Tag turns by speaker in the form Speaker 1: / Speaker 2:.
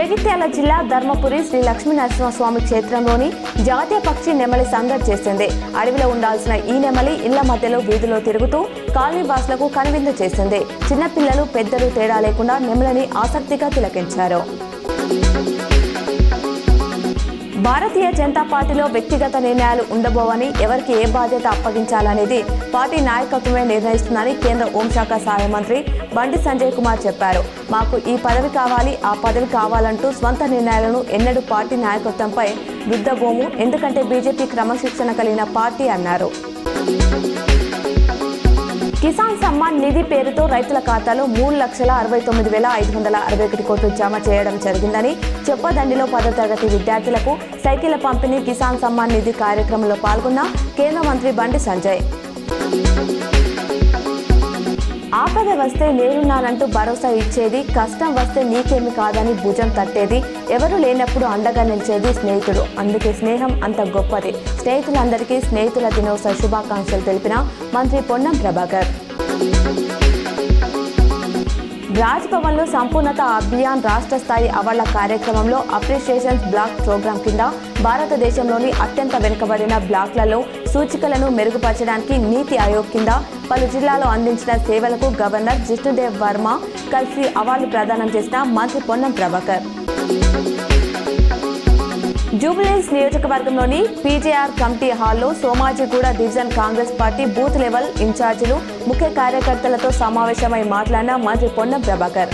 Speaker 1: జగిత్యాల జిల్లా ధర్మపురి శ్రీ లక్ష్మీ నరసింహస్వామి క్షేత్రంలోని జాతీయ పక్షి నెమలి సందడి చేసింది. అడవిలో ఉండాల్సిన ఈ నెమలి ఇళ్ల మధ్యలో వీధిలో తిరుగుతూ కాలనీ వాసులకు కనువిందు చేసింది. చిన్నపిల్లలు పెద్దలు తేడా లేకుండా నెమలిని ఆసక్తిగా తిలకించారు. భారతీయ జనతా పార్టీలో వ్యక్తిగత నిర్ణయాలు ఉండబోవని, ఎవరికి ఏ బాధ్యత అప్పగించాలనేది పార్టీ నాయకత్వమే నిర్ణయిస్తుందని కేంద్ర హోంశాఖ సహాయ మంత్రి బండి సంజయ్ కుమార్ చెప్పారు. మాకు ఈ పదవి కావాలి, ఆ పదవి కావాలంటూ స్వంత నిర్ణయాలను ఎన్నడూ పార్టీ నాయకత్వంపై రుద్దబోము, ఎందుకంటే బీజేపీ క్రమశిక్షణ కలిగిన పార్టీ అన్నారు. కిసాన్ సమ్మాన్ నిధి పేరుతో రైతుల ఖాతాలో 3,69,561 కోట్లు జమ చేయడం జరిగిందని, చొప్పదండిలో 10వ తరగతి విద్యార్థులకు సైకిళ్ల పంపిణీ కిసాన్ సమ్మాన్ నిధి కార్యక్రమంలో పాల్గొన్న కేంద్ర మంత్రి బండి సంజయ్. ఆపద వస్తే నేనున్నానంటూ భరోసా ఇచ్చేది, కష్టం వస్తే నీకేమి కాదని భుజం తట్టేది, ఎవరు లేనప్పుడు అండగా నిలిచేది స్నేహితుడు. అందుకే స్నేహం అంత గొప్పది. స్నేహితులందరికీ స్నేహితుల దినోత్సవ శుభాకాంక్షలు తెలిపిన మంత్రి పొన్నం ప్రభాకర్. రాజ్భవన్లో సంపూర్ణత అభియాన్ రాష్ట్ర స్థాయి అవార్డుల కార్యక్రమంలో అప్రిషియేషన్స్ బ్లాక్ ప్రోగ్రాం కింద భారతదేశంలోని అత్యంత వెనుకబడిన బ్లాక్లలో సూచికలను మెరుగుపరచడానికి నీతి ఆయోగ్ కింద పలు జిల్లాలో అందించిన సేవలకు గవర్నర్ జిష్ణుదేవ్ వర్మ కలిసి అవార్డులు ప్రదానం చేసిన మంత్రి పొన్నం ప్రభాకర్. జూబ్లీహిల్స్ నియోజకవర్గంలోని పీజేఆర్ కమిటీ హాల్లో Somajiguda division Congress party booth level ఇన్ఛార్జీలు, ముఖ్య కార్యకర్తలతో సమావేశమై మాట్లాడిన మంత్రి పొన్నం ప్రభాకర్.